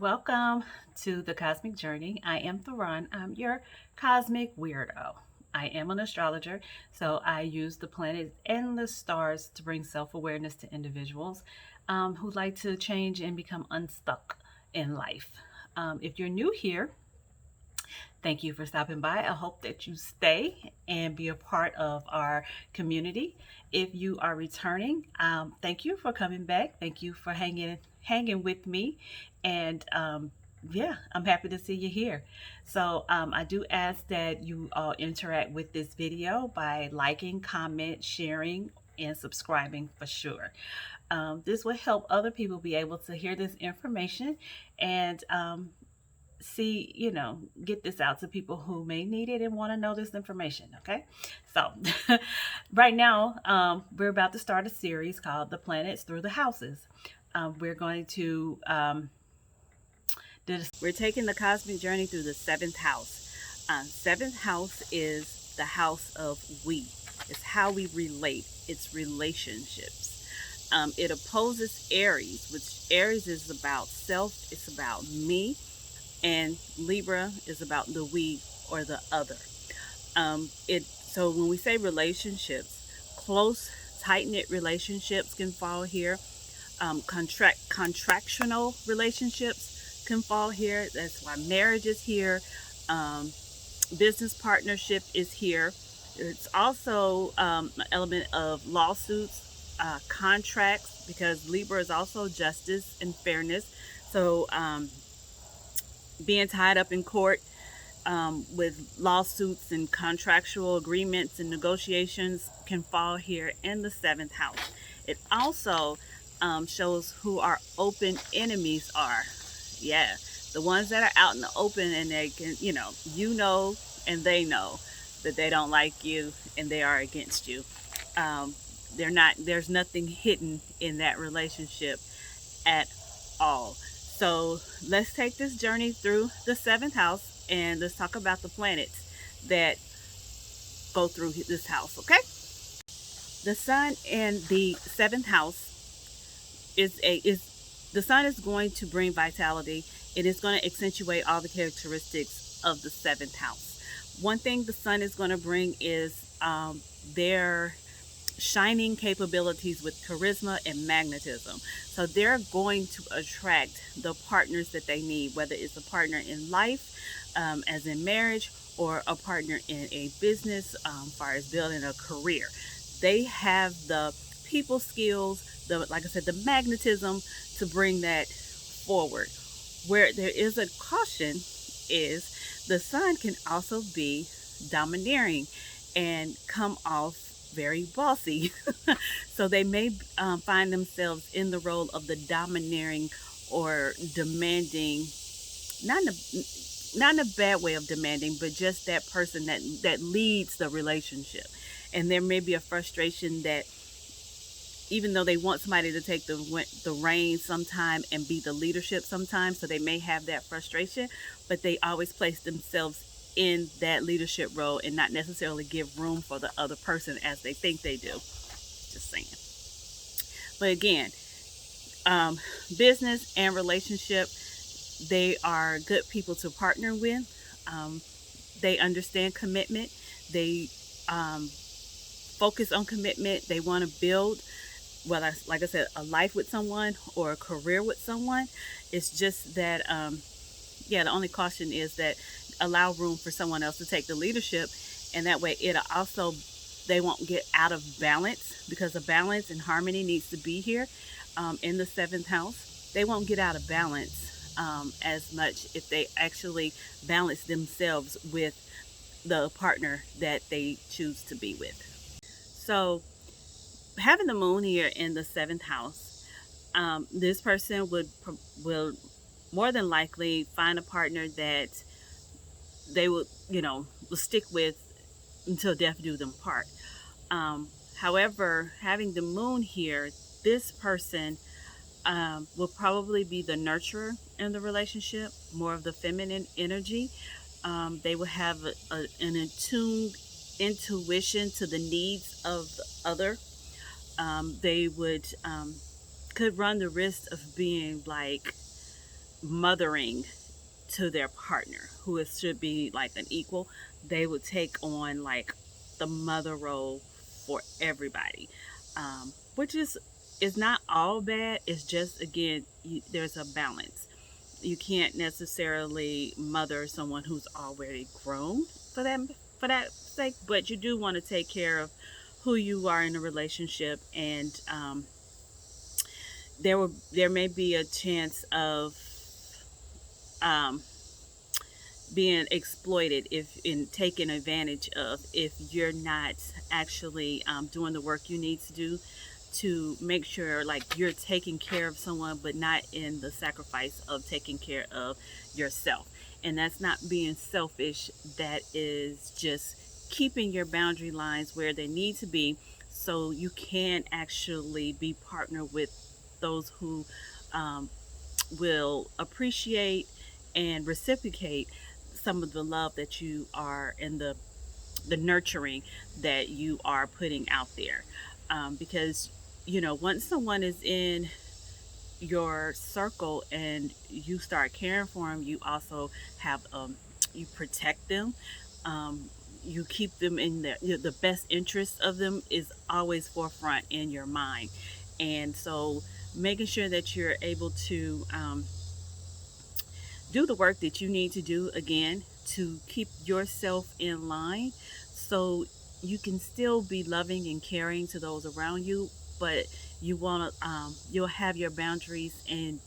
Welcome to the Cosmic Journey. I am Theron. I'm your cosmic weirdo. I am an astrologer, so I use the planets and the stars to bring self awareness to individuals who like to change and become unstuck in life. If you're new here, thank you for stopping by. I hope that you stay and be a part of our community. If you are returning, thank you for coming back. Thank you for hanging with me, and yeah, I'm happy to see you here. So I do ask that you all interact with this video by liking, comment, sharing, and subscribing for sure. This will help other people be able to hear this information and see, get this out to people who may need it and want to know this information. Okay. So, right now, we're about to start a series called The Planets Through the Houses. We're going to, we're taking the cosmic journey through the seventh house. Seventh house is the house of we, it's how we relate, it's relationships. It opposes Aries, which Aries is about self, it's about me, and Libra is about the we or the other. So when we say relationships, close, tight-knit relationships can fall here. Contractional relationships can fall here. That's why marriage is here. Business partnership is here. It's also an element of lawsuits, contracts, because Libra is also justice and fairness. So being tied up in court with lawsuits and contractual agreements and negotiations can fall here in the seventh house. It also shows who our open enemies are. Yeah, the ones that are out in the open, and they can, and they know that they don't like you and they are against you. There's nothing hidden in that relationship at all. So let's take this journey through the seventh house and let's talk about the planets that go through this house, okay? The sun in the seventh house the sun is going to bring vitality. It is going to accentuate all the characteristics of the seventh house. One thing the sun is going to bring is their shining capabilities with charisma and magnetism. So they're going to attract the partners that they need, whether it's a partner in life, as in marriage, or a partner in a business, as far as building a career. They have the people skills, like I said, the magnetism to bring that forward. Where there is a caution is the sun can also be domineering and come off very bossy. So they may find themselves in the role of the domineering or demanding, not in a bad way of demanding, but just that person that leads the relationship. And there may be a frustration that even though they want somebody to take the reins sometime and be the leadership sometimes, so they may have that frustration, but they always place themselves in that leadership role and not necessarily give room for the other person as they think they do. Just saying. But again, business and relationship, they are good people to partner with. They understand commitment. They focus on commitment. They want to build, whether, like I said, a life with someone or a career with someone. It's just that, the only caution is that allow room for someone else to take the leadership, and that way they won't get out of balance, because a balance and harmony needs to be here in the seventh house. They won't get out of balance as much if they actually balance themselves with the partner that they choose to be with. So having the moon here in the seventh house, this person will more than likely find a partner that they will stick with until death do them part. However, having the moon here, this person will probably be the nurturer in the relationship, more of the feminine energy. They will have an attuned intuition to the needs of the other. They could run the risk of being like mothering to their partner, who is, should be like an equal. They would take on like the mother role for everybody, which is not all bad. It's just, again, there's a balance. You can't necessarily mother someone who's already grown for that sake, but you do want to take care of who you are in a relationship, and there may be a chance of um, being exploited, if in taken advantage of, if you're not actually doing the work you need to do to make sure like you're taking care of someone, but not in the sacrifice of taking care of yourself. And that's not being selfish, that is just keeping your boundary lines where they need to be, so you can actually be partnered with those who um, will appreciate and reciprocate some of the love that you are, and the nurturing that you are putting out there. Because, once someone is in your circle and you start caring for them, you also have, you protect them. Um, you keep them in the best interest of them is always forefront in your mind. And so making sure that you're able to do the work that you need to do, again, to keep yourself in line, so you can still be loving and caring to those around you, but you'll have your boundaries in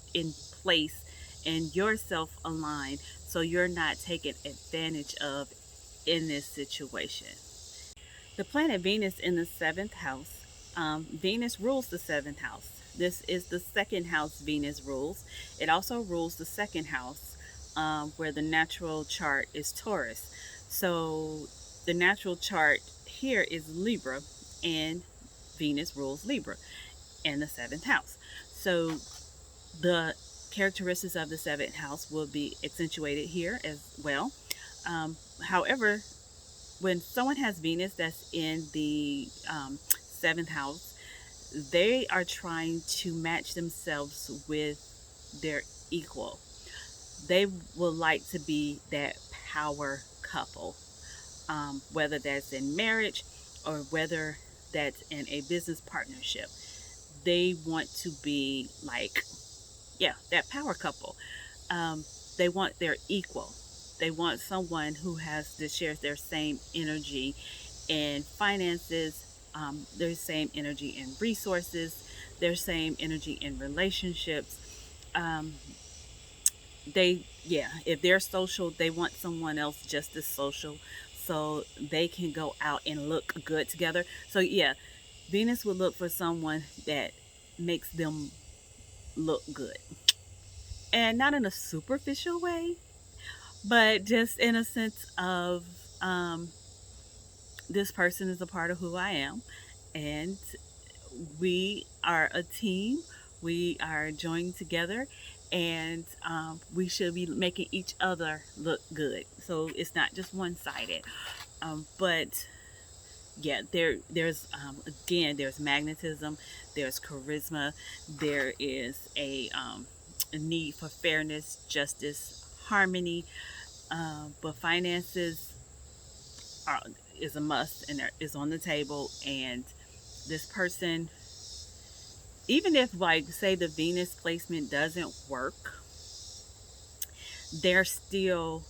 place and yourself aligned, so you're not taken advantage of in this situation. The planet Venus in the seventh house. Venus rules the seventh house. This is the second house Venus rules. It also rules the second house, where the natural chart is Taurus. So the natural chart here is Libra, and Venus rules Libra in the seventh house. So the characteristics of the seventh house will be accentuated here as well. However, when someone has Venus that's in the seventh house, they are trying to match themselves with their equal. They will like to be that power couple, whether that's in marriage or whether that's in a business partnership. They want to be like, yeah, that power couple. Um, they want their equal. They want someone who has that shares their same energy in finances, their same energy in resources, their same energy in relationships. Um, if they're social, they want someone else just as social, so they can go out and look good together. So yeah, Venus would look for someone that makes them look good, and not in a superficial way, but just in a sense of, um, this person is a part of who I am, and we are a team. We are joined together, and we should be making each other look good. So it's not just one sided. But yeah, there's again, there's magnetism, there's charisma, there is a need for fairness, justice, harmony. But finances are, is a must, and is on the table. And this person, even if, like, say the Venus placement doesn't work, they're still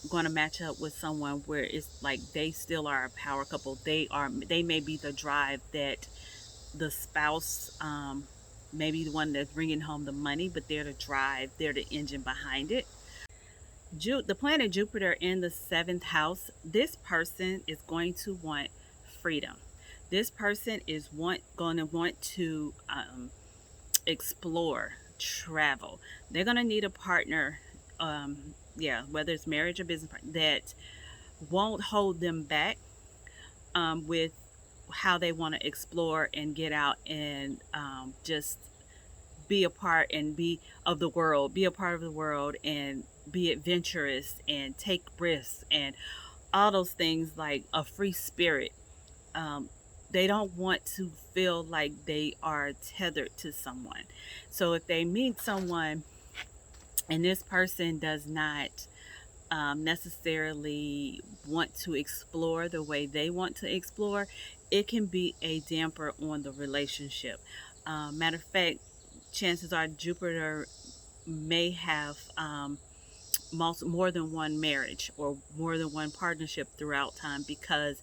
going to match up with someone where it's like they still are a power couple. They may be the drive that the spouse, maybe the one that's bringing home the money, but they're the drive, they're the engine behind it. The planet Jupiter in the seventh house, this person is going to want freedom. This person is going to want to explore, travel. They're going to need a partner, yeah, whether it's marriage or business partner, that won't hold them back, with how they want to explore and get out and just be a part and be a part of the world, and be adventurous and take risks and all those things, like a free spirit. Um, they don't want to feel like they are tethered to someone. So if they meet someone and this person does not necessarily want to explore the way they want to explore, it can be a damper on the relationship. Matter of fact, chances are Jupiter may have more than one marriage or more than one partnership throughout time, because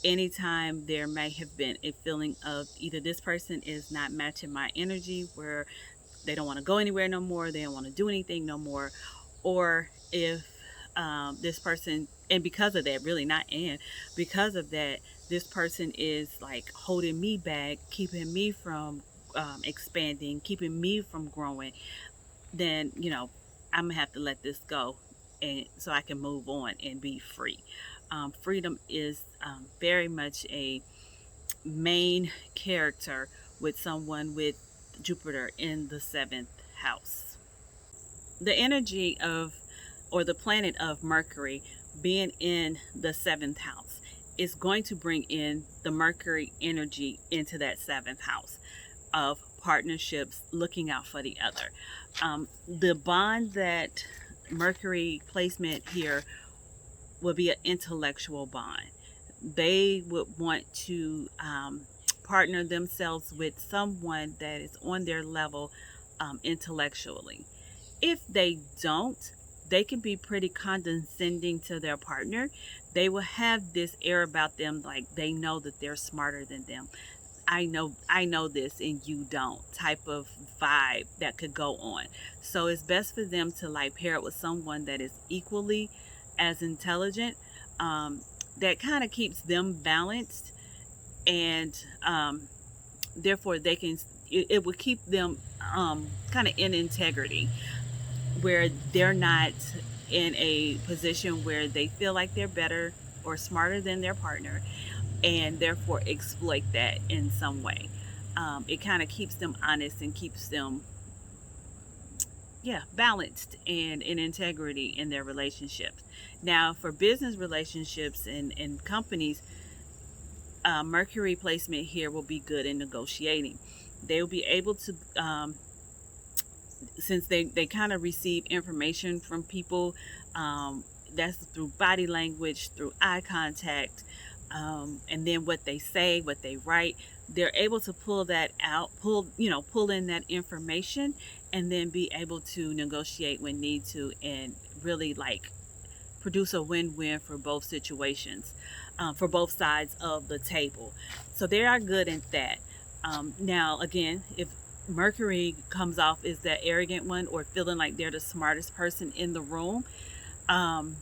anytime there may have been a feeling of either this person is not matching my energy, where they don't want to go anywhere no more, they don't want to do anything no more, or if this person, and because of that, really not, and because of that, this person is like holding me back, keeping me from expanding, keeping me from growing, then I'm gonna have to let this go, and so I can move on and be free. Freedom is very much a main character with someone with Jupiter in the seventh house. The energy of, or the planet of Mercury being in the seventh house is going to bring in the Mercury energy into that seventh house of partnerships, looking out for the other. The bond that Mercury placement here will be an intellectual bond. They would want to partner themselves with someone that is on their level intellectually. If they don't, they can be pretty condescending to their partner. They will have this air about them, like they know that they're smarter than them. I know this and you don't, type of vibe that could go on. So it's best for them to like pair it with someone that is equally as intelligent. Um, that kind of keeps them balanced, and therefore they can. It will keep them kind of in integrity, where they're not in a position where they feel like they're better or smarter than their partner, and therefore exploit that in some way. It kind of keeps them honest and keeps them, yeah, balanced and in integrity in their relationships. Now, for business relationships and companies, Mercury placement here will be good in negotiating. They will be able to, since they kind of receive information from people, that's through body language, through eye contact, and then what they say, what they write, they're able to pull that out, pull in that information, and then be able to negotiate when need to, and really like produce a win-win for both situations, for both sides of the table. So they are good at that. Now, again, if Mercury comes off as that arrogant one, or feeling like they're the smartest person in the room, um,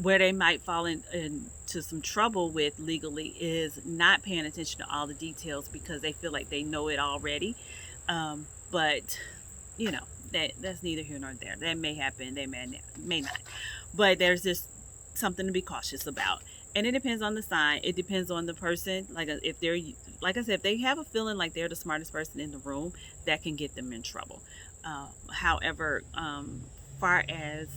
where they might fall into some trouble with legally is not paying attention to all the details because they feel like they know it already. But you know that's neither here nor there. That may happen, they may not. But there's just something to be cautious about. And it depends on the sign. It depends on the person. Like if they're, like I said, if they have a feeling like they're the smartest person in the room, that can get them in trouble. However, far as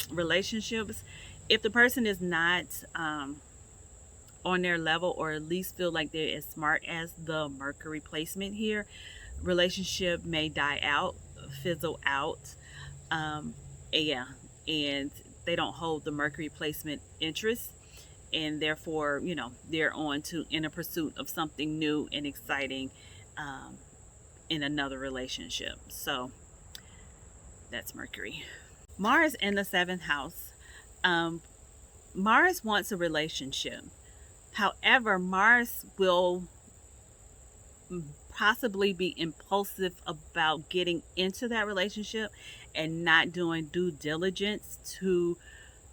relationships, if the person is not on their level, or at least feel like they're as smart as the Mercury placement here, relationship may die out, fizzle out. Um, yeah, and they don't hold the Mercury placement interest, and therefore, they're on to in a pursuit of something new and exciting um, in another relationship. So that's Mercury. Mars in the seventh house. Um, Mars wants a relationship. However, Mars will possibly be impulsive about getting into that relationship and not doing due diligence to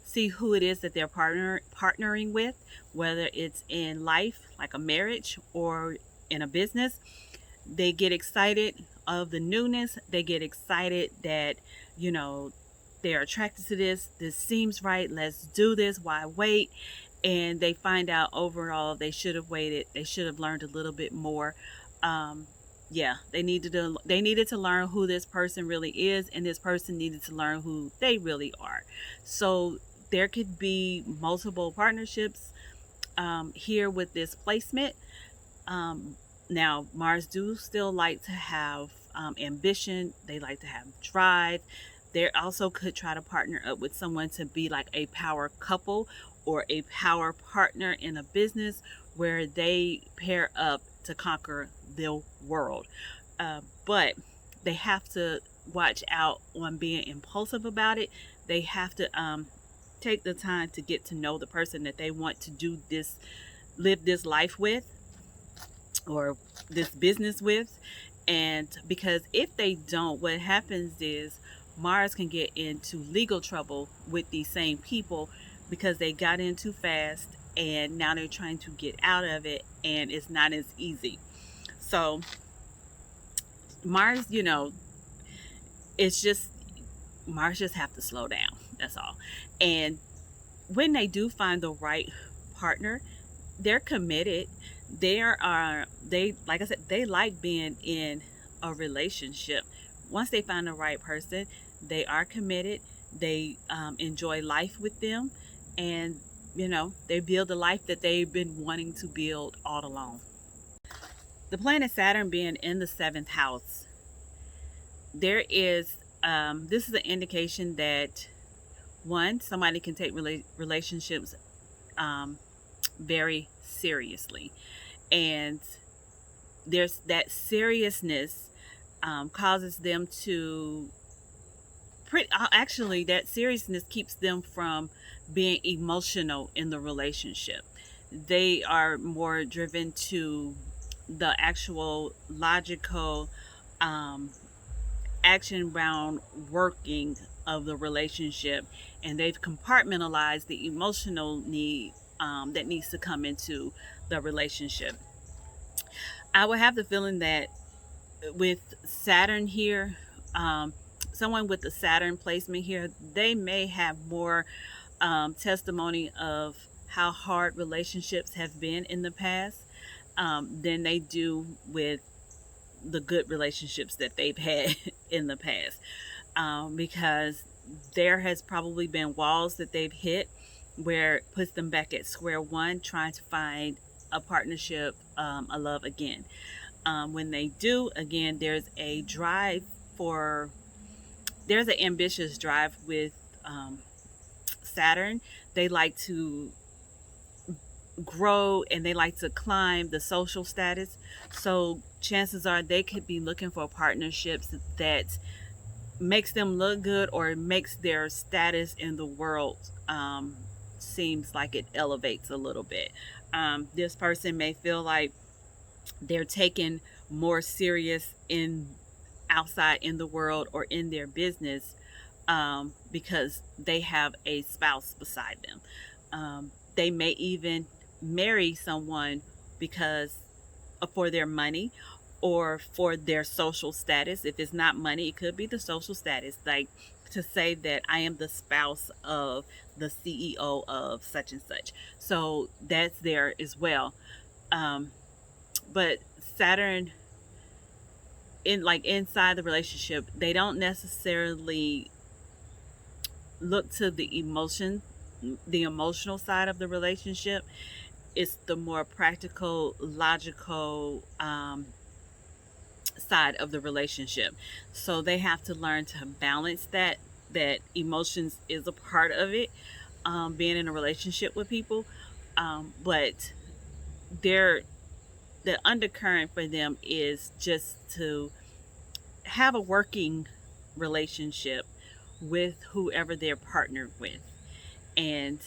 see who it is that they're partnering with, whether it's in life, like a marriage, or in a business. They get excited of the newness. They get excited that, you know, they're attracted to this. This seems right. Let's do this. Why wait? And they find out overall they should have waited. They should have learned a little bit more. Um, yeah, they needed to learn who this person really is, and this person needed to learn who they really are. So there could be multiple partnerships here with this placement. Um, Now, Mars do still like to have ambition. They like to have drive. They also could try to partner up with someone to be like a power couple or a power partner in a business where they pair up to conquer the world. But they have to watch out on being impulsive about it. They have to take the time to get to know the person that they want to do this, live this life with, or this business with. And because if they don't, what happens is Mars can get into legal trouble with these same people because they got in too fast and now they're trying to get out of it, and it's not as easy. So Mars, it's just, Mars just have to slow down. That's all. And when they do find the right partner, they're committed. They like I said, they like being in a relationship. Once they find the right person, they are committed. They enjoy life with them, and they build the life that they've been wanting to build all along. The planet Saturn being in the seventh house, there is this is an indication that one, somebody can take relationships very seriously, and there's that seriousness causes them to actually, that seriousness keeps them from being emotional in the relationship. They are more driven to the actual logical action bound working of the relationship, and they've compartmentalized the emotional need that needs to come into the relationship. I would have the feeling that with Saturn here, someone with the Saturn placement here, they may have more testimony of how hard relationships have been in the past than they do with the good relationships that they've had in the past, because there has probably been walls that they've hit where it puts them back at square one, trying to find a partnership, a love again. When they do, again, there's an ambitious drive with Saturn. They like to grow and they like to climb the social status. So chances are they could be looking for partnerships that makes them look good or makes their status in the world seems like it elevates a little bit. This person may feel like they're taken more serious in outside in the world or in their business because they have a spouse beside them. They may even marry someone because for their money or for their social status. If it's not money, it could be the social status, like to say that I am the spouse of the CEO of such and such. So that's there as well. But Saturn, inside the relationship, they don't necessarily look to the emotional side of the relationship. It's the more practical, logical side of the relationship. So they have to learn to balance that emotions is a part of it, being in a relationship with people, but the undercurrent for them is just to have a working relationship with whoever they're partnered with, and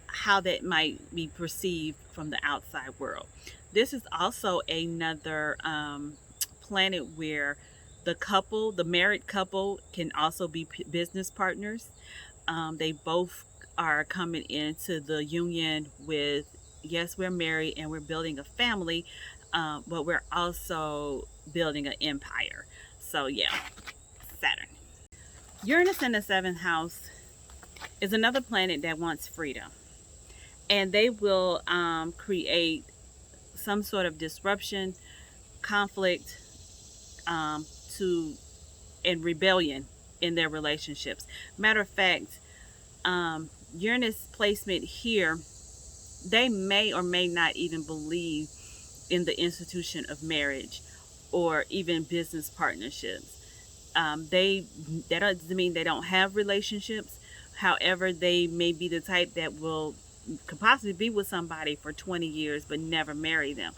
how that might be perceived from the outside world. This is also another planet where the married couple, can also be business partners. They both are coming into the union with, yes, we're married and we're building a family, but we're also building an empire. So yeah, Saturn. Uranus in the seventh house is another planet that wants freedom, and they will create some sort of disruption, conflict, to and rebellion in their relationships. Matter of fact, Uranus placement here, they may or may not even believe in the institution of marriage or even business partnerships. that doesn't mean they don't have relationships. However, they may be the type that could possibly be with somebody for 20 years but never marry them,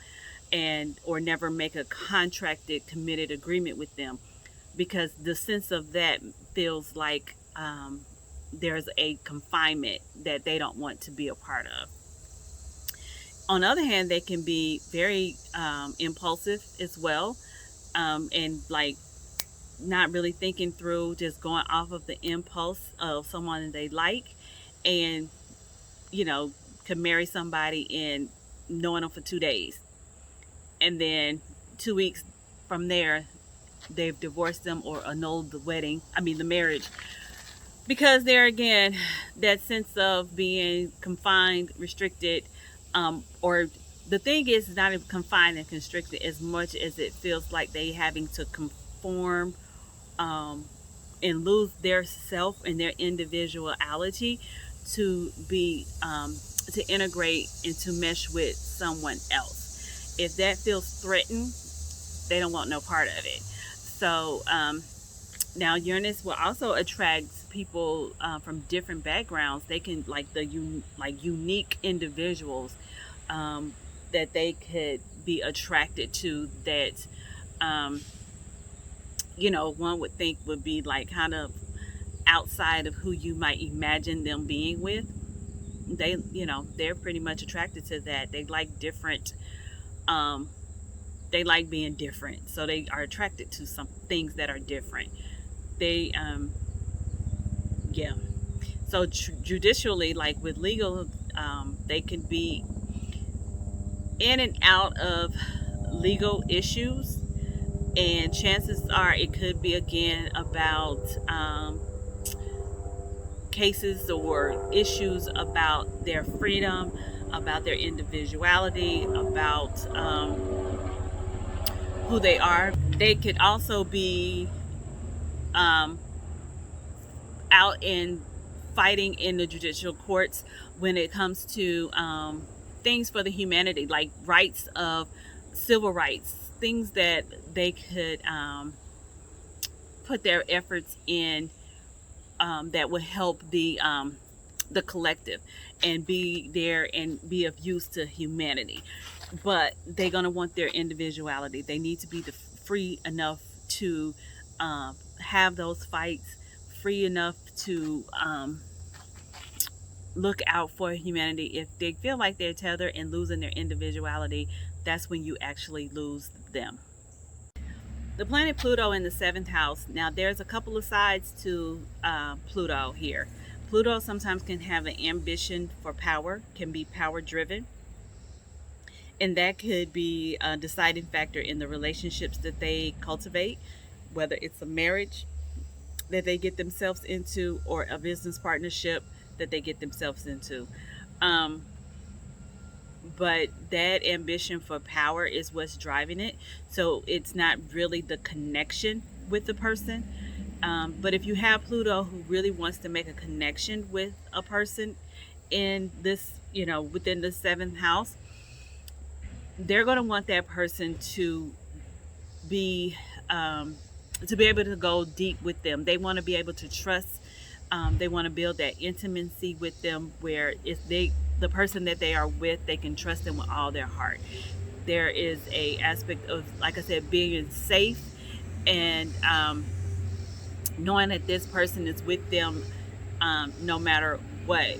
and or never make a contracted committed agreement with them, because the sense of that feels like there's a confinement that they don't want to be a part of. On the other hand, they can be very impulsive as well, and like not really thinking through, just going off of the impulse of someone they like, and you know, could marry somebody and knowing them for 2 days, and then 2 weeks from there they've divorced them or annulled the marriage, because there again, that sense of being confined, restricted, or the thing is not even confined and constricted as much as it feels like they having to conform, um, and lose their self and their individuality to be to integrate and to mesh with someone else. If that feels threatened, they don't want no part of it. So now Uranus will also attract people from different backgrounds. They can like unique individuals that they could be attracted to, that um, one would think would be like kind of outside of who you might imagine them being with. They're pretty much attracted to that. They like different. Um, they like being different, so they are attracted to some things that are different. They yeah. So judicially, like with legal, they can be in and out of legal issues, and chances are it could be again about cases or issues about their freedom, about their individuality, about who they are. They could also be um, out in fighting in the judicial courts when it comes to things for the humanity, like rights of civil rights, things that they could put their efforts in, that would help the collective and be there and be of use to humanity. But they're gonna want their individuality. They need to be free enough to have those fights, free enough to look out for humanity. If they feel like they're tethered and losing their individuality, that's when you actually lose them. The planet Pluto in the seventh house. Now, there's a couple of sides to Pluto here. Pluto sometimes can have an ambition for power, can be power driven, and that could be a deciding factor in the relationships that they cultivate, whether it's a marriage that they get themselves into or a business partnership that they get themselves into. Um, but that ambition for power is what's driving it. So it's not really the connection with the person. But if you have Pluto who really wants to make a connection with a person in this, within the seventh house, they're going to want that person be um, to be able to go deep with them. They want to be able to trust. They want to build that intimacy with them, where if the person that they are with, they can trust them with all their heart. There is a aspect of, like I said, being safe, and knowing that this person is with them no matter what,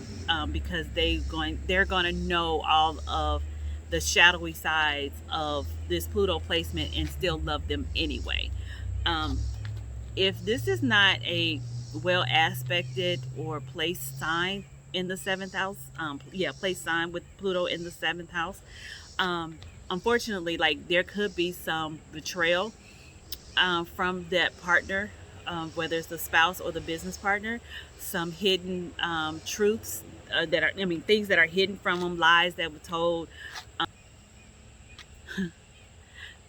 because they're going to know all of the shadowy sides of this Pluto placement and still love them anyway. Um, if this is not a well aspected or placed sign in the seventh house, place sign with Pluto in the seventh house, unfortunately, like there could be some betrayal from that partner, whether it's the spouse or the business partner, some hidden truths things that are hidden from them, lies that were told.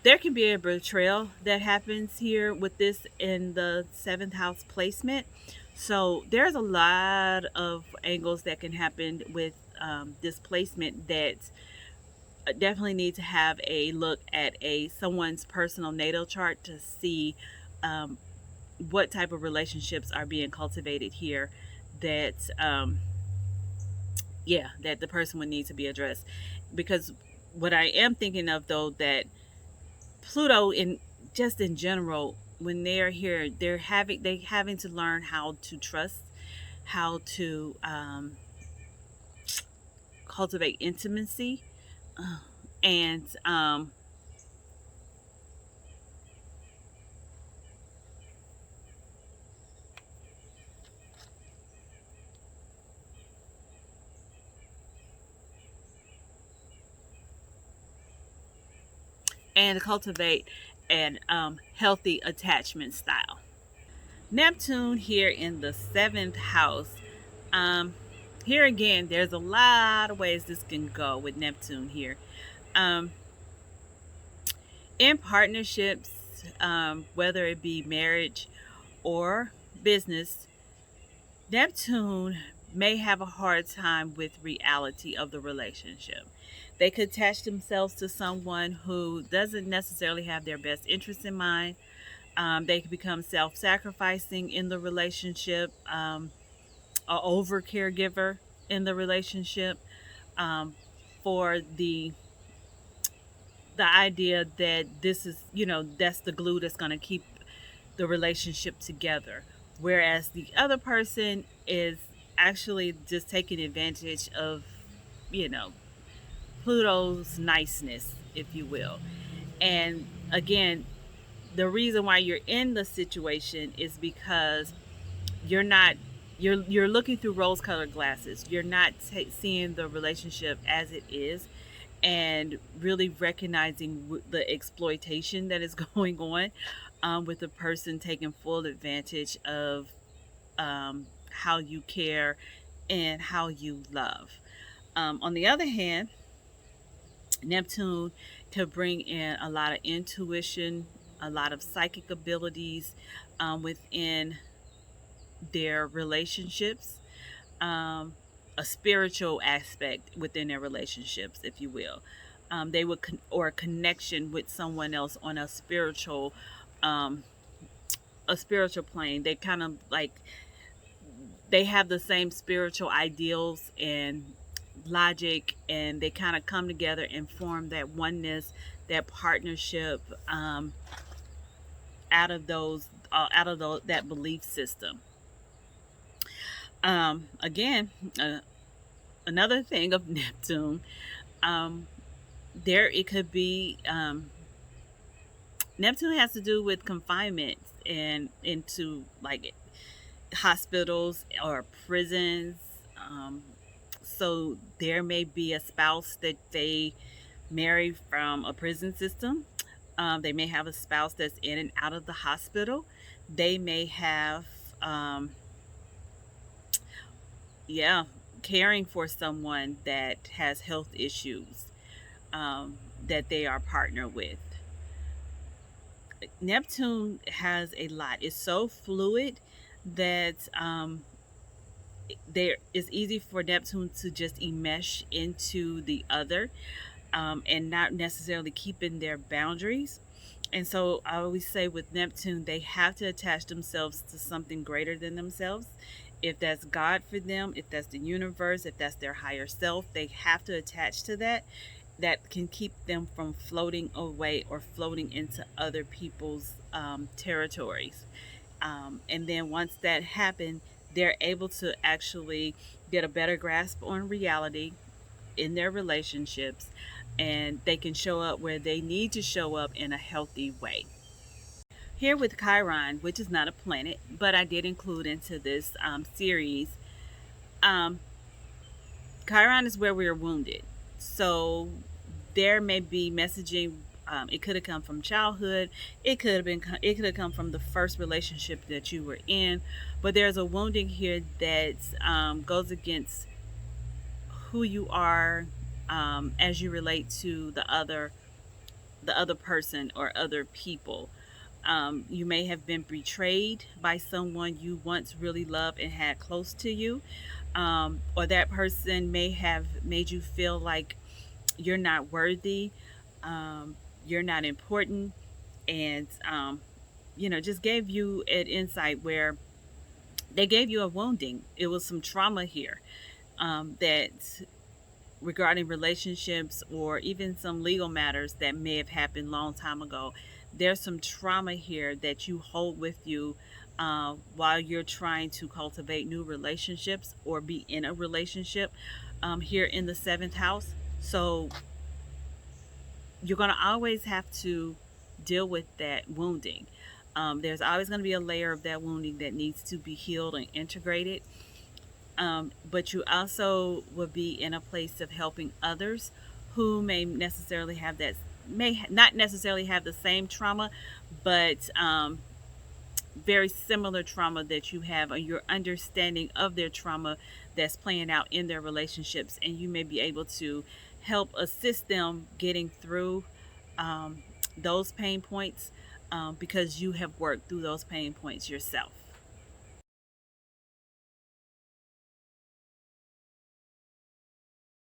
There can be a betrayal that happens here with this in the seventh house placement. So there's a lot of angles that can happen with this placement that definitely need to have a look at someone's personal natal chart to see what type of relationships are being cultivated here that yeah, that the person would need to be addressed. Because what I am thinking of though, that Pluto in just in general, when they're here, they having to learn how to trust, how to cultivate intimacy, and cultivate an healthy attachment style. Neptune here in the seventh house. Um, Here again, there's a lot of ways this can go with Neptune here. Um, in partnerships, whether it be marriage or business, Neptune may have a hard time with reality of the relationship. They could attach themselves to someone who doesn't necessarily have their best interests in mind. They could become self sacrificing in the relationship, a over caregiver in the relationship, um, for the idea that this is, that's the glue that's going to keep the relationship together. Whereas the other person is actually just taking advantage of, you know, Pluto's niceness, if you will. And again, the reason why you're in the situation is because you're not you're looking through rose-colored glasses. You're not seeing the relationship as it is, and really recognizing the exploitation that is going on, with the person taking full advantage of how you care and how you love. On the other hand, Neptune could bring in a lot of intuition, a lot of psychic abilities within their relationships, um, a spiritual aspect within their relationships, if you will. They would or a connection with someone else on um, a spiritual plane. They kind of like they have the same spiritual ideals and logic, and they kind of come together and form that oneness, that partnership, out of that belief system. Again, another thing of Neptune, um, there it could be, Neptune has to do with confinement and into like hospitals or prisons. Um, so there may be a spouse that they marry from a prison system. They may have a spouse that's in and out of the hospital. They may have, um, yeah, caring for someone that has health issues, that they are partnered with. Neptune has a lot. It's so fluid that there it's easy for Neptune to just enmesh into the other, and not necessarily keeping their boundaries. And so I always say with Neptune, they have to attach themselves to something greater than themselves. If that's God for them, if that's the universe, if that's their higher self, they have to attach to that. That can keep them from floating away or floating into other people's territories. And then once that happens, they're able to actually get a better grasp on reality in their relationships, and they can show up where they need to show up in a healthy way. Here with Chiron, which is not a planet, but I did include into this series, um, Chiron is where we are wounded. So there may be messaging. It could have come from childhood. It could have been. It could have come from the first relationship that you were in. But there's a wounding here that goes against who you are, as you relate to the other person or other people. You may have been betrayed by someone you once really loved and had close to you, or that person may have made you feel like you're not worthy, you're not important, and just gave you an insight where they gave you a wounding. It was some trauma here, that regarding relationships or even some legal matters that may have happened long time ago. There's some trauma here that you hold with you while you're trying to cultivate new relationships or be in a relationship here in the seventh house. So you're going to always have to deal with that wounding. There's always going to be a layer of that wounding that needs to be healed and integrated. But you also will be in a place of helping others who may not necessarily have the same trauma, but very similar trauma that you have, or your understanding of their trauma that's playing out in their relationships, and you may be able to help assist them getting through um, those pain points because you have worked through those pain points yourself.